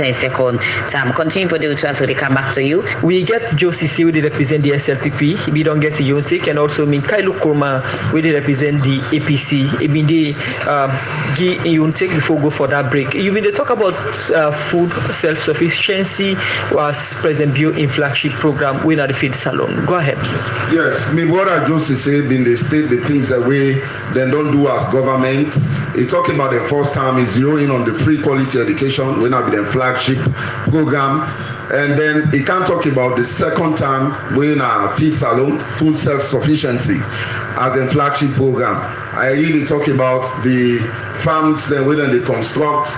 in second term. Continue for the two so they come back to you. We get Joe SESAY, who represent the SLPP. We don't get Yontik, and also MINKAILU KOROMA, who represent the APC. Even they give Yontik before we go for that break. You will talk about food self-sufficiency was President Bio in flagship program when at the feed salon. Go ahead. Yes, my brother Joe SESAY been they state the things that we then don't do as government. He talking about the first time is zeroing on the free quality education when I be the flagship program, and then he can't talk about the second time when feed salon food self-sufficiency as a flagship program. I really talk about the farms that when they construct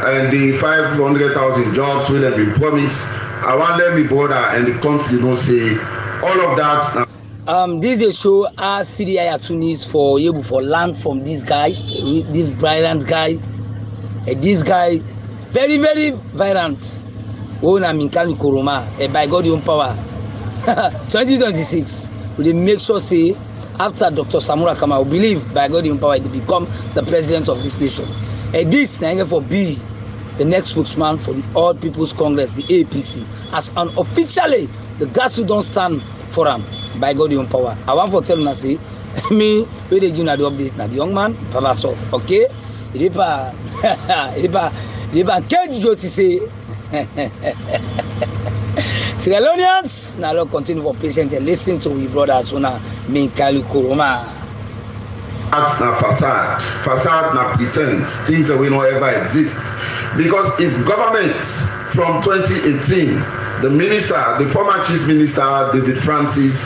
and the 500,000 jobs when they be promised. I want them be border and the country don't say all of that. This they show our CDI attorneys for able for land from this guy, this brilliant guy, this guy, very violent. Oh, na MINKAILU KOROMA, by God your power. 2026, we make sure say after Dr. Samura Kama, we believe by God your power to become the president of this nation. And this na for be the next spokesman for the All People's Congress, the APC, as unofficially the grassroots don't stand for him. By God your power. I want to tell you say me where they do not update now the young man Pavaso. Okay? Iba catch Joe SESAY. Sierra Leoneans now let's continue for patient and listening to we brothers who na MINKAILU KOROMA. That's not facade not pretense, things that we don't ever exist. Because if government from 2018, the former chief minister David Francis,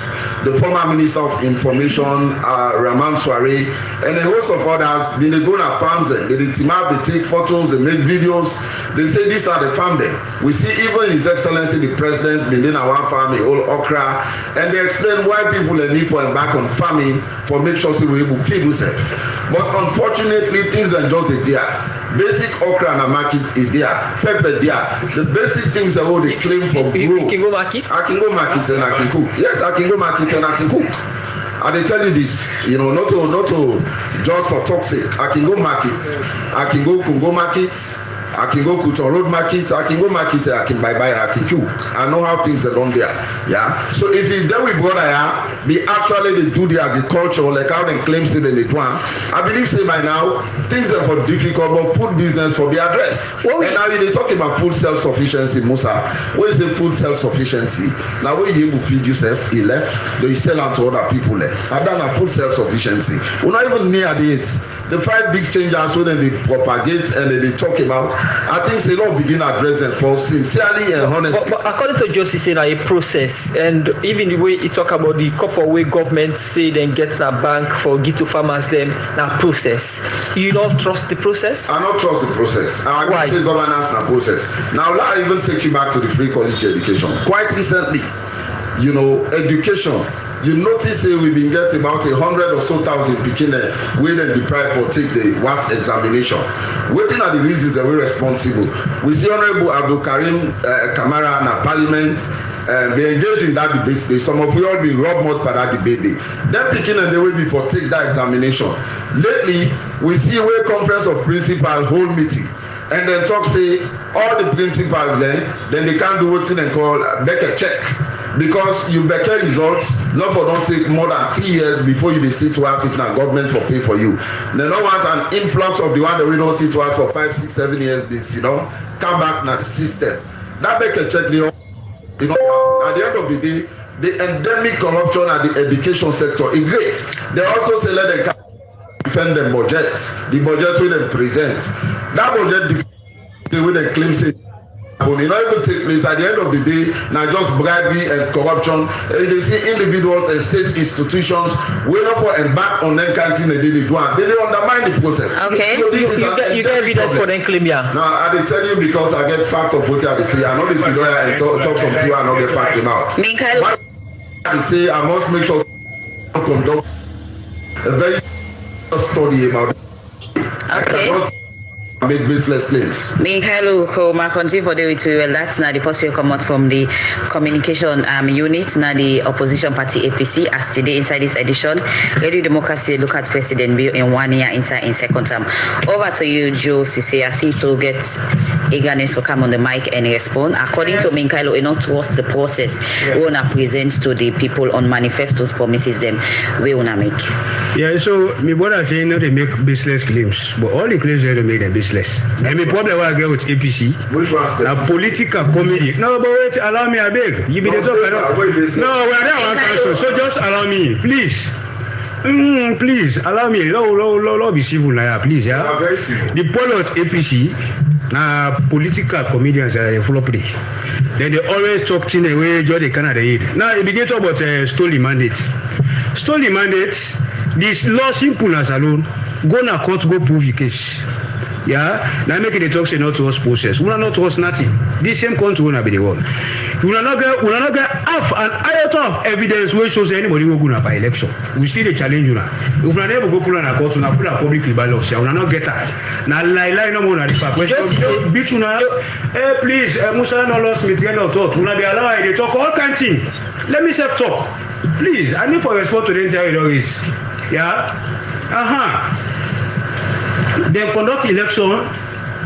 the former minister of information Raman Soare, and a host of others, they go to farms, they team up, they take photos, they make videos, they say these are the farm there. We see even His Excellency the President building our farm, a whole okra, and they explain why people need to embark on farming for make sure we will feed themselves. But unfortunately, things are just there. Basic okra and market is there, pepper there. The basic things are all they claim for grow. You can go market? I can go market and I can cook. Yes, I can go market and I can cook. And they tell you this, you know, not to just for talk sake. I can go market. I can go Congo market. I can go Kuton Road market. I can go market. I can buy. I can cook. I know how things are done there. Yeah. So if it's there with brother, they actually they do the agriculture like how they claim say they do. I believe say by now things are for difficult, but food business for be addressed. And now they talking about food self-sufficiency, Musa. What is the food self-sufficiency? Now when you able to feed yourself, you left, then you sell out to other people left. I've done a food self-sufficiency. We're not even near it. The 5 big changes so then they propagate and then they talk about. I think they don't begin address them for sincerely and honestly. But according to Joe SESAY, a process, and even the way he talk about the couple way government say then get a bank for give to farmers then na process. You don't trust the process? I don't trust the process. I Why? say governance na process. Now let me even take you back to the free quality education. Quite recently, you know, education. You notice we've been getting about 100 or so thousand beginners when they deprive for take the WAS examination. Waiting at the reasons that we're responsible. We see Honorable Abdul Karim Kamara in Parliament. They engage in that debate. Some of you all been robbed more for that debate. Them picking and they will be for take that examination. Lately, we see where conference of principal hold meeting. And then talk say all the principals then they can't do what's in and call back a check. Because you better results, not for don't take more than 3 years before you see to us if not government for pay for you. They don't want an influx of the one that we don't see to us for 5, 6, 7 years. This, you know, come back now the system. That better check the, you know, at the end of the day, the endemic corruption at the education sector is great. They also say let them defend the budget we them present. That budget with the claim say. Will not even take place at the end of the day. Now just bribery and corruption. They see individuals and state institutions will not embark on them canteen and they do it. They undermine the process. Okay. So you get evidence for them claim here. No, I will tell you because I get fact of what I say. I know this is lawyer and talk some few and not get fact out. What I say I must make sure I conduct a very study about it. Okay. Make baseless claims. MINKAILU KOROMA continue for the way to that's now the post will come out from the communication unit now the opposition party APC as today inside this edition. Radio Democracy look at President Bio in 1 year inside in second term. Over to you, Joe SESAY, as you so get eagerness to come on the mic and respond. According to MINKAILU, you know, towards the process, we wanna present to the people on manifestos promises them we wanna make. Yeah, so me brother saying no, they make business claims, but all the claims they make them business. And the problem I get with APC, a political comedy. No, but wait, allow me, I beg. You be the talk. No, we're there one council, so just allow me, please. Please allow me. No, be civil now, please. Yeah. The pilot APC, political comedians are full of play. Then they always talk in a way they cannot eat. Now they begin to talk about stolen mandate. Stolen mandate. This law simple as alone. Go na court, go prove your case. Yeah. Now make the talk say not to us process. We are not to us nothing. This same country will not be the one. We will not get half an iota of evidence which shows anybody who go by election. We still a challenge you now. If we never go pull on a court, we put a public ballot. We will not get that. Now lie no more than this. Beat you now. Hey, please, Musa no lost me to talk. We will be allowed to talk all kinds of things. Let me self talk. Please, I need for response to the entire is. Yeah. They conduct election.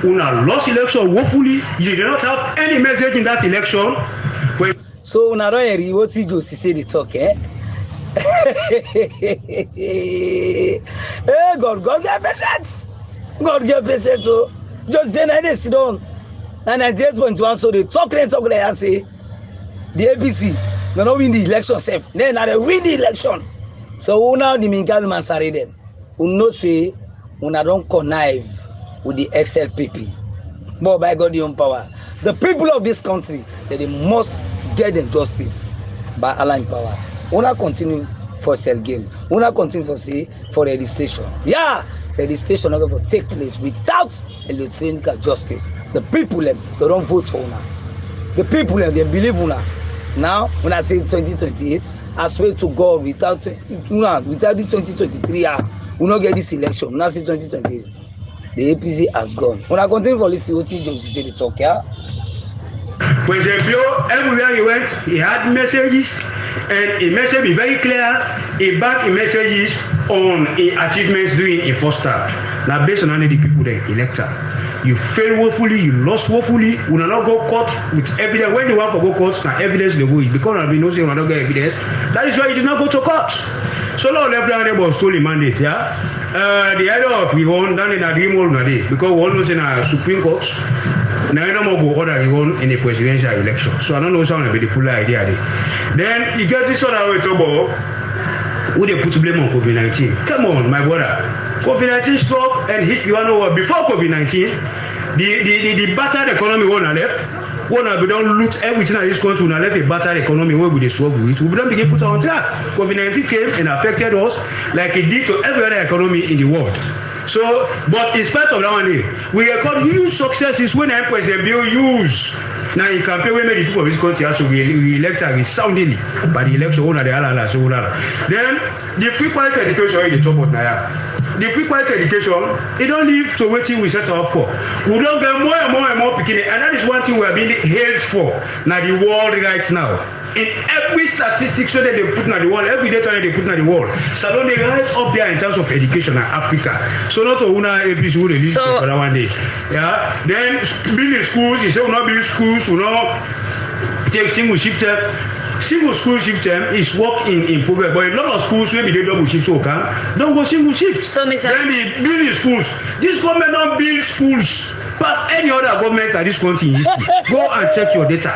Una lost election. Woefully, you do not have any message in that election. So una don't hear what you just say the talk, eh? Hey, God get patience. God get patience. So just then I sit down. And 98.1, so they talk and say the APC they not win the election safe. Then they win the election. So now the MINKAILU man sorry them. We not say una don't connive with the SLPP. But by God the own power. The people of this country, they must get the justice by allowing power. Una continue for sell game. Una continue for say for registration. Yeah, registration not going to take place without electronic justice. The people they don't vote for una. The people they believe una. Now when I say 2028, I swear to God without the 2023, we will not get this election. Now say 2028. The APC has gone. When I continue for listening, what you just say the talk, yeah? President Bio, everywhere he went, he had messages, and a message be very clear. He backed the messages on achievements doing in first term. Now, based on how many people they elected, you failed woefully, you lost woefully. You will not go court with evidence. When you want to go court, now evidence they go. Because we know you will not get evidence. That is why you did not go to court. So now left was stolen mandate, yeah. The idea of we won down in a dream all day because we almost in a Supreme Court. Now no more go order you won in a presidential election. So I don't know sound be the full idea there. Then you get this other way to go. Who they put blame on COVID-19? Come on, my brother. COVID-19 struck and hit you know before COVID-19, the battered economy won left. One we don't loot everything in this country, we left a battered economy where we dey struggle with. We don't begin put on track. COVID-19 came and affected us like it did to every other economy in the world. So, but in spite of that one day, we record huge successes when President Bill used. Now in campaign we made the people of this country also we elected resoundingly by the election owner the so then the free quality education in the top of now. The free quality education, it don't leave to waiting we set up for. We don't get more and more beginning, and that is one thing we are being hailed for now the world right now. In every statistics so that they put on the wall, every data they put on the wall, Salon they rise up there in terms of education in Africa. So not to una APC who release for that one day. Yeah. Then building schools, you say we not build schools, we not take single shifted. Single school shift term is work in progress, but a lot of schools maybe they double shift so don't go single shift. So then the building schools. This government don't build schools past any other government at this country. Go and check your data.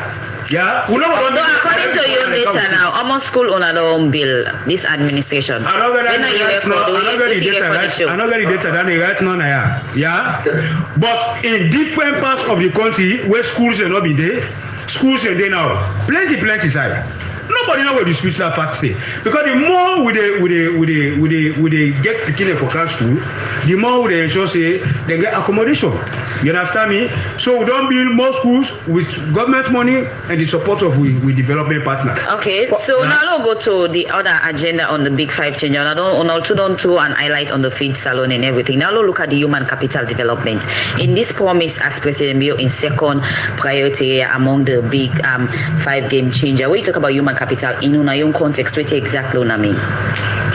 Yeah. So according to your data now, almost school on don't bill this administration. I'm not getting the data right now. Yeah. But in different parts of the country where schools are not be there. Schools and they now plenty side. Nobody know what the spiritual fact say because the more we they get the kid for class school, the more we they ensure say they get accommodation. You understand me? So we don't build more schools with government money and the support of we development partners. Okay, so now we'll go to the other agenda on the Big Five change. I don't do an highlight on the feed salon and everything. Now look at the human capital development. In this promise as President Bio in second priority among the big five game changer. When you talk about human capital in your own context, what exactly what I mean?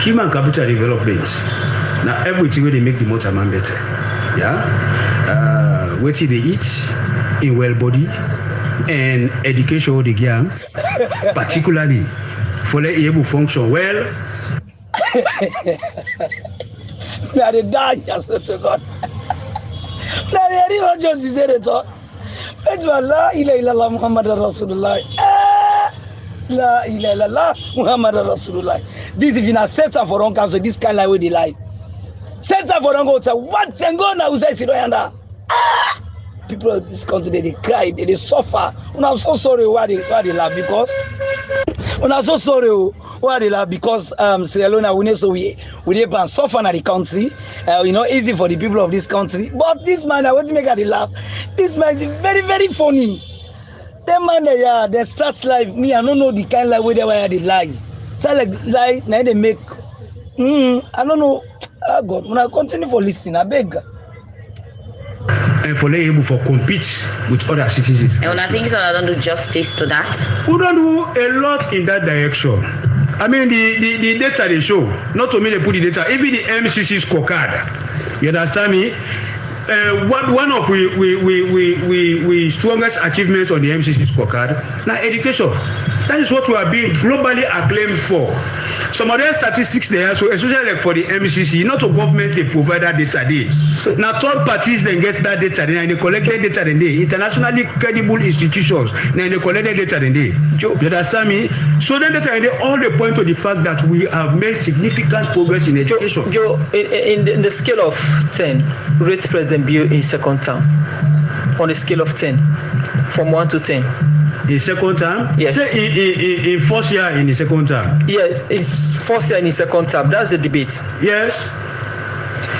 Human capital development. Now everything where they make the motor man better. Yeah. What they eat, in well body and education of the young, particularly for the able function well. Now they die, yes, to God. Now they didn't just say it all. It's La ilaha illallah Muhammad Rasulullah. La ilaha illallah Muhammad Rasulullah. This if you not set up for wrong counsel, this kind of way they lie. Set up for wrong go to what and go now say Siroyanda. People of this country they cry, they suffer. I'm so sorry why they laugh because I'm so sorry why they laugh because Sierra Leone we suffer in the country. Easy for the people of this country. But this man, I want to make her laugh. This man is very, very funny. That man they start life. Me, I don't know the kind of way they lie. Start like lie, now they make I don't know. Oh God, when I continue for listening, I beg. And for able for compete with other citizens. And I think so, I don't do justice to that. We don't do a lot in that direction. I mean, the data they show, not to me they put the data, even the MCC scorecard. You understand me? One of we strongest achievements on the MCC scorecard, now education. That is what we are being globally acclaimed for. Some other statistics there, so especially like for the MCC, not a government they provide that data. Now third parties then get that data, and they collect that data. Then they internationally credible institutions, then they collect that data. Then they, you understand me? So then that they all the point to the fact that we have made significant progress in education. Joe, in the scale of 10, rate President Bio in second term. On a scale of 10, from 1 to 10. The second term? Yes. In first year in the second term? Yes, it's first year in the second term. That's the debate. Yes.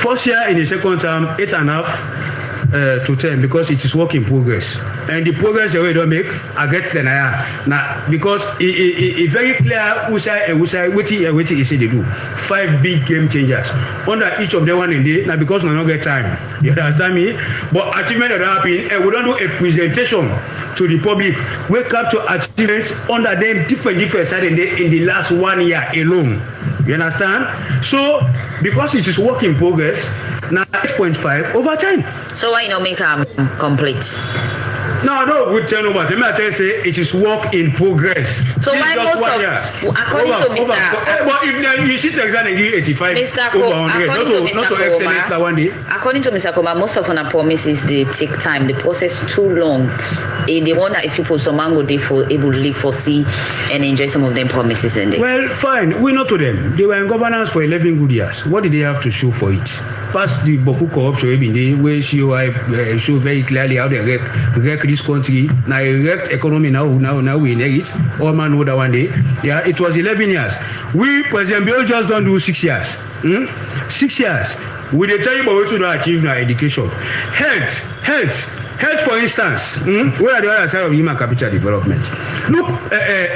First year in the second term, 8.5 to 10 because it is work in progress. And the progress they don't make, I get the now because it's very clear who say and who say what he say they do. 5 big game changers. Under each of them one in day, now because we don't get time. You understand me? But achievement that happen, and we don't do a presentation to the public. Wake up to achievements under them different side in the last 1 year alone. You understand? So because it is work in progress, now 8.5 over 10. So why not make them complete? No, good tell over. Let me tell you, say it is work in progress. So why most of, according to Mr. But if then you sit exam and give 85 over 100, not to excellence one day. According to Mr. Koma, most of our promises they take time. The process too long. They wonder if people some mango they for able to live, foresee, and enjoy some of them promises in there. Well, fine. We know to them. They were in governance for 11 good years. What did they have to show for it? Past the Boku corruption every day, where show very clearly how they wreck this country. Now a wrecked economy now we inherit. All man know that one day. Yeah, it was 11 years. We President Bill just don't do 6 years. 6 years. We they tell you about what to achieve now education. Health, for instance, where are the other side of human capital development? Look,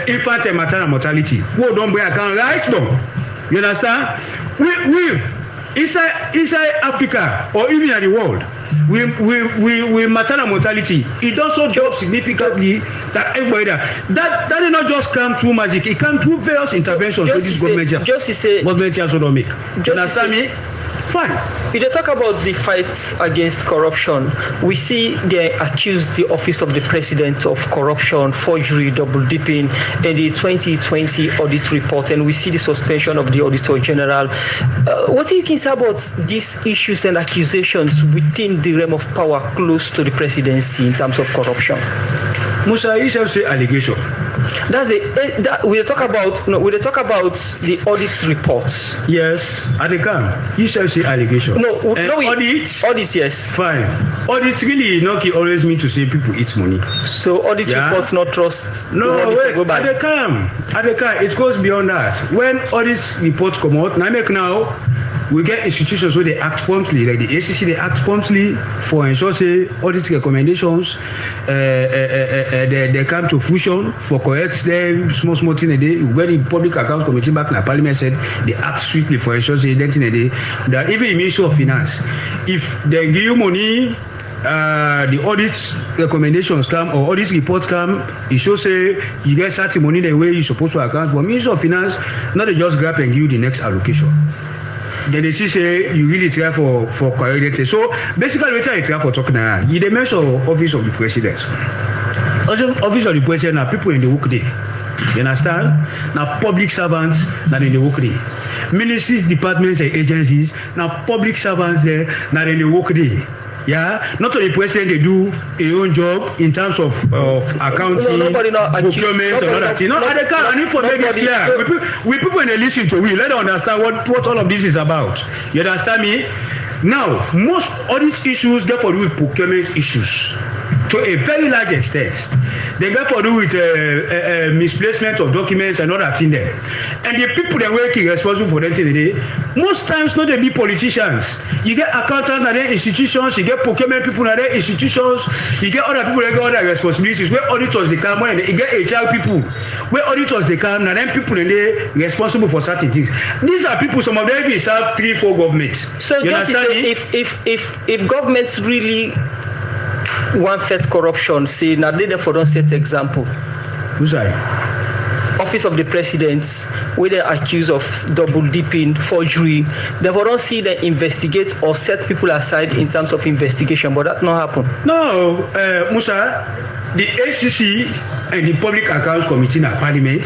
infant and maternal mortality. Who don't bring account right now? You understand? We inside Africa or even in the world, we maternal mortality. It also drops significantly. That everybody that did not just come through magic. It comes through various interventions to this government. Government also don't make. You understand me? Fine. If they talk about the fight against corruption, we see they accuse the office of the president of corruption, forgery, double dipping in the 2020 audit report, and we see the suspension of the auditor general. What do you think about these issues and accusations within the realm of power close to the presidency in terms of corruption? Musa, you shall say allegation. That's it. We talk about the audit reports. Yes, at the camp. You shall say allegation. Audits, yes. Fine. Audits really not always mean to say people eat money. So audit reports not trust. No, wait. At the camp, it goes beyond that. When audit reports come out, now we get institutions where they act promptly, like the SESAY, they act promptly for ensure say audit recommendations. They come to fruition for correct them small thing a day. When the public accounts committee back in the parliament said they act swiftly for ensure say that in a day that even the Ministry of Finance, if they give you money, the audit recommendations come or audit reports come, it shows say you get certain money the way you're supposed to account for. Ministry of Finance, not just grab and give you the next allocation. then they see say you really try for coordinating. So basically we try for talking now. You the mention office of the president. Also office of the president are people in the workday. You understand? Now public servants not in the workday. Ministries, departments and agencies now public servants there not in the workday. Yeah, not only the president they do a own job in terms of accounting, procurement, and all that. No, I need for make it clear. We people when they listen to we let them understand what all of this is about. You understand me? Now, most all these issues get to do with procurement issues to a very large extent. They get to do with misplacement of documents and all that in there. And the people that working responsible for that today, most times not they be politicians. You get accountants at their institutions, you get procurement people at their institutions, you get other people that get other responsibilities. Where auditors they come, and you get HR people. Where auditors they come, and then people they responsible for certain things. These are people, some of them even serve 3-4 governments. So you understand? If governments really want fight corruption, say now they therefore don't set example. Who's that? Office of the President, where they're accused of double dipping, forgery, they don't see them investigate or set people aside in terms of investigation, but that not happen. No, Musa, the SESAY and the Public Accounts Committee in Parliament,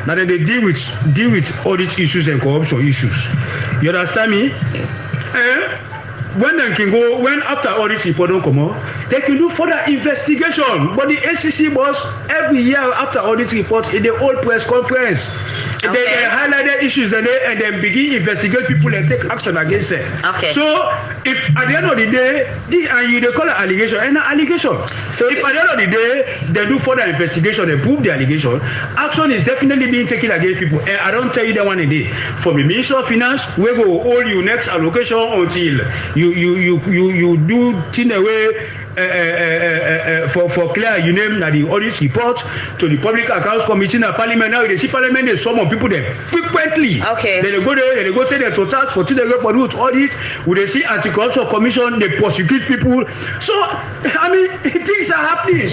now they deal with audit issues and corruption issues. You understand me? When they can go, when after audit report don't come out, they can do further investigation. But the SEC boss every year after audit report in the whole press conference, okay. they highlight the issues and then begin investigate people and take action against them. Okay. So if at the end of the day, they call it allegation and an allegation. So if at the end of the day they do further investigation and prove the allegation, action is definitely being taken against people. And I don't tell you that one a day. From the Minister of Finance, we go hold you next allocation until you do thing away for clear you name na the audit report to the Public Accounts Committee in Parliament. Now they see Parliament there's some people there frequently. Okay. Then they go there, they go say they to tax for they go for root audit. We they see Anti-Corruption Commission, they prosecute people. So I mean things are happening.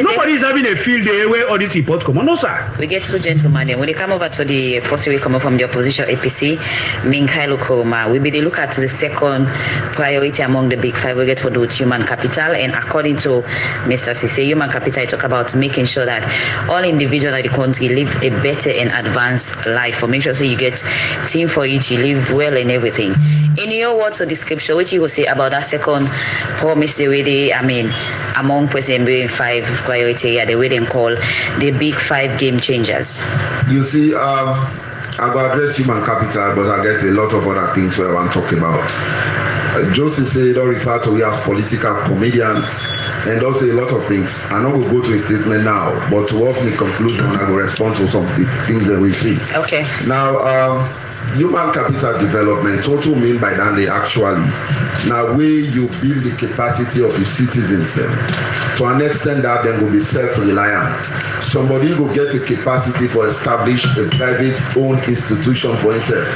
Nobody is having a field day where audit report come on. No sir. We get two gentlemen there. When they come over to the first we come from the opposition APC, MINKAILU KOROMA, we be they look at the second priority among the big five. We get for with human capital, and according to Mr. SESAY, human capital talk about making sure that all individuals in the country live a better and advanced life, for make sure so you get team for it, you live well and everything. In your words or description, what you will say about that second promise the way they, among President Bureau 5 priority, the way they call the big 5 game changers? You see, I will address human capital, but I get a lot of other things where I want to talk about. Joseph said, don't refer to we as political comedians, and also a lot of things. I know we'll go to a statement now, but towards the conclusion, I will respond to some of the things that we see. Okay. Now, human capital development, what do you mean by that actually? Now, where you build the capacity of the citizens then, to an extent that then will be self-reliant. Somebody will get a capacity for establish a private owned institution for himself.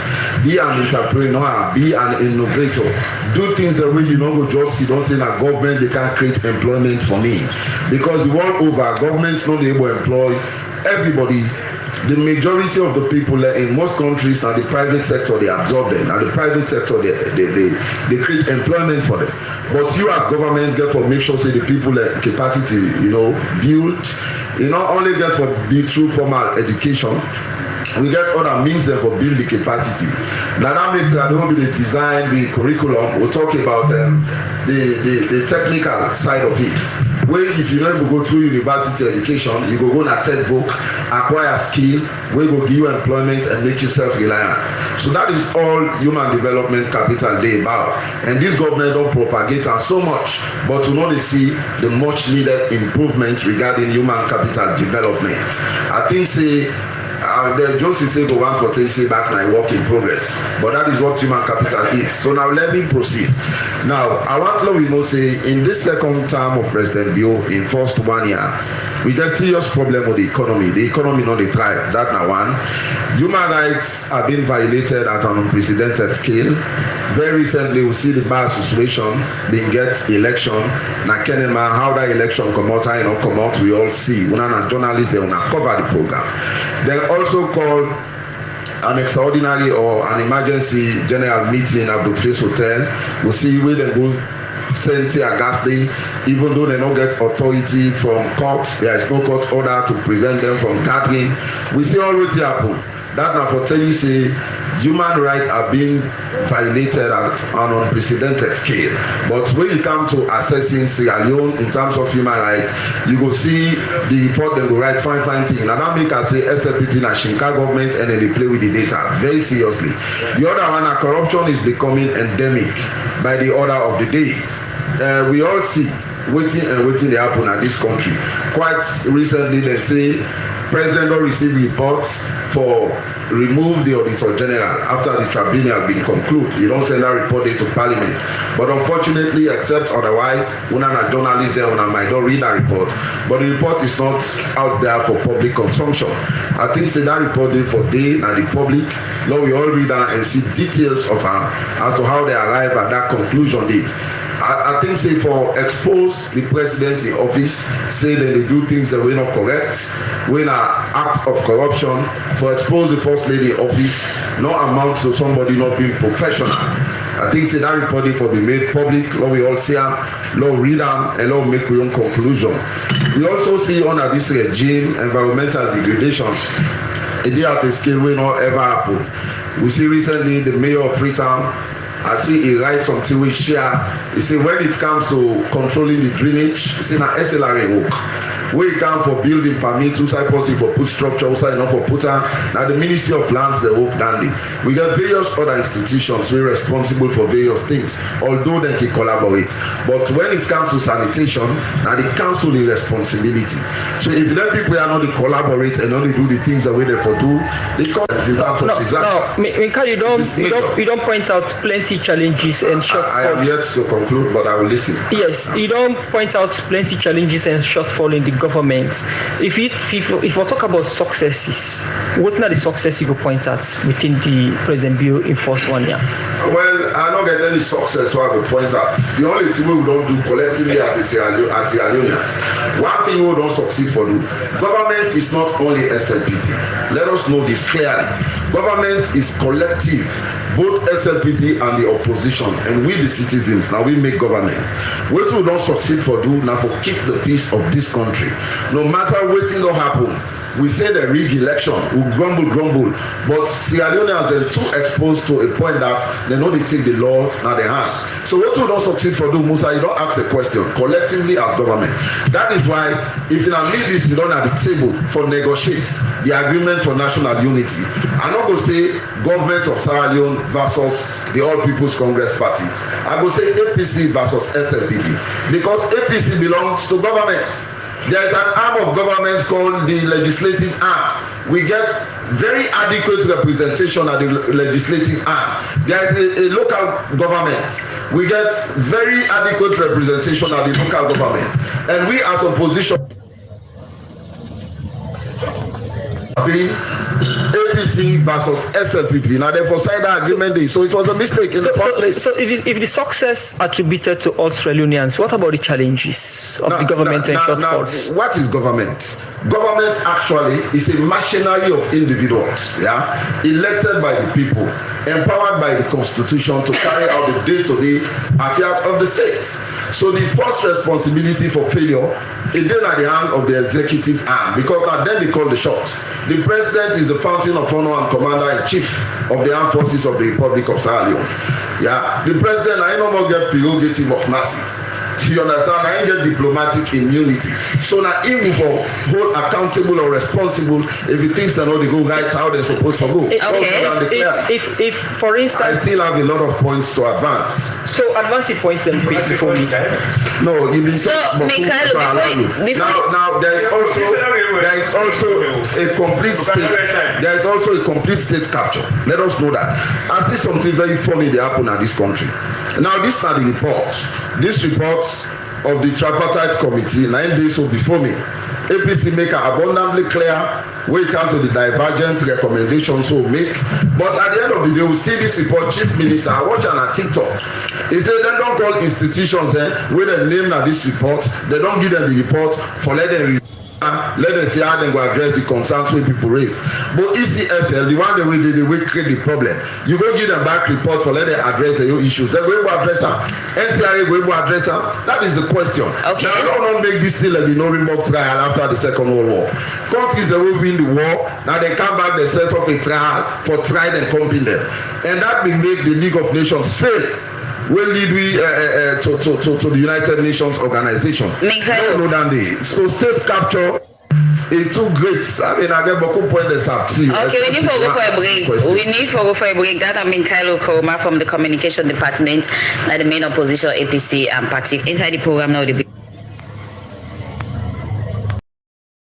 Be an entrepreneur, be an innovator. Do things the way you don't go just sit down say that government they can't create employment for me. Because the world over, governments not able to employ everybody. The majority of the people in most countries are the private sector, they absorb them. Now the private sector, they create employment for them. But you as government get for make sure say the people capacity, build. You not only get for be through formal education, we get other means then for build the capacity. Now that makes I don't be the design, the curriculum. We'll talk about the technical side of it. Where if you never go through university education, you go on a textbook, acquire skill, where go give you employment and make you self-reliant. So that is all human development capital day about. And this government don't propagate and so much, but to not see the much needed improvements regarding human capital development. I think the Joseph say go one for say back my work in progress, but that is what human capital is. So now let me proceed. Now I want to know say in this second term of President Bio in first 1 year, we get serious problem with the economy. The economy not the thrive. That now one. Human rights are being violated at an unprecedented scale. Very recently we see the bar situation being get election. Na Kenema how that election come out, how it not come out, we all see. When a journalist they wanna cover the program. They also call an extraordinary or an emergency general meeting at the Face Hotel. We see where they go send tear gas day, even though they don't get authority from court. There is no court order to prevent them from gathering. We see all what happen. That now for tell you say human rights are being violated at an unprecedented scale. But when you come to assessing Sierra Leone in terms of human rights, you go see the report they go write fine thing. And that make us say SLPP na Shinka government and then they play with the data very seriously. The other one, corruption is becoming endemic by the order of the day. We all see waiting they happen at this country. Quite recently they say President don't receive reports for remove the Auditor General after the tribunal been concluded. He don't send that report to Parliament. But unfortunately, except otherwise, when a journalist there, might not read that report. But the report is not out there for public consumption. I think say that report is for they and the public. Now we all read that and see details of as to how they arrive at that conclusion date. I think say for expose the president in office, say that they do things that were not correct, when acts of corruption, for expose the first lady in office, not amount to somebody not being professional. I think say that report for be made public, now we all see them, now read them, and now make our own conclusion. We also see under this regime environmental degradation, a day at a scale will not ever happen. We see recently the mayor of Freetown, I see he writes something we share. He say when it comes to controlling the drainage, he say na SLRA work. When it comes for building permit, outside possible for put structure, outside not for put now the Ministry of Lands they work dandy. We got various other institutions who are responsible for various things, although they can collaborate. But when it comes to sanitation, now the council is responsibility. So if let people are not to collaborate and only do the things the way they for do, they come in terms of disaster. No, Minkailù, you don't point out plenty challenges and shortfalls. I am yet to conclude, but I will listen. Yes, you don't point out plenty challenges and shortfall in the government. If we talk about successes, what are the successes you go point at within the present bill in force 1 year? Well, I don't get any success so I will point out. The only thing we don't do collectively as a Sierra Leoneans, one thing we don't succeed for do, government is not only SLPP. Let us know this clearly. Government is collective, both SLPP and the opposition, and we the citizens. Now we make government. What we don't succeed for do now for keep the peace of this country. No matter what thing don't happen, we say the rig election, we grumble, but Sierra Leoneans are too exposed to a point that they know they take the laws now they hand. So what we don't succeed for do, Musa, you don't ask a question collectively as government. That is why if you meet this, you don't at the table for negotiate the agreement for national unity. I'm not going to say government of Sierra Leone versus the All People's Congress Party. I will say APC versus SLPP because APC belongs to government. There is an arm of government called the legislative arm. We get very adequate representation at the legislative arm. There is a local government. We get very adequate representation at the local government. And we as opposition being APC versus SLPP. Now therefore sign that agreement day. So it was a mistake in the first place. So if the success attributed to all Sierra Leoneans, what about the challenges of the government and shortfalls? What is government? Government actually is a machinery of individuals, elected by the people, empowered by the constitution to carry out the day-to-day affairs of the states. So the first responsibility for failure is then at the hand of the executive arm, because now then they call the shots. The president is the fountain of honor and commander-in-chief of the armed forces of the Republic of Sierra Leone. The president I no more get prerogative of mercy. You understand? I ain't get diplomatic immunity. So now him will hold accountable or responsible if he thinks they know they go right how they're supposed to go. Okay. If for instance, I still have a lot of points to advance. So advance the point then before me. No, you mean so MINKAILU, now there is also a complete state. There is also a complete state capture. Let us know that. I see something very funny that happen in this country. Now these are the reports. These reports of the tripartite committee 9 days so before me. APC make abundantly clear when it comes to the divergent recommendations we make. But at the end of the day, we see this report, Chief Minister, I watch on TikTok. He said they don't call institutions where they name this report, they don't give them the report for let them let them see how they go address the concerns wey people raise. But ECSL, the one they will create the problem. You go give them back report for let them address the issues. They go address them. NCRA go address them. That is the question. Okay. Now, don't make this still a no remote trial after the Second World War. Countries that will win the war, now they come back, they set up a trial for trial and compel them. And that will make the League of Nations fail. Will lead we to the United Nations organization. So state capture is too great. I mean, I get beaucoup points up to you. Okay, we need to go for a break. We need to go for a break. That MINKAILU KOROMA from the Communication Department, like the main opposition APC party. Inside the program now, the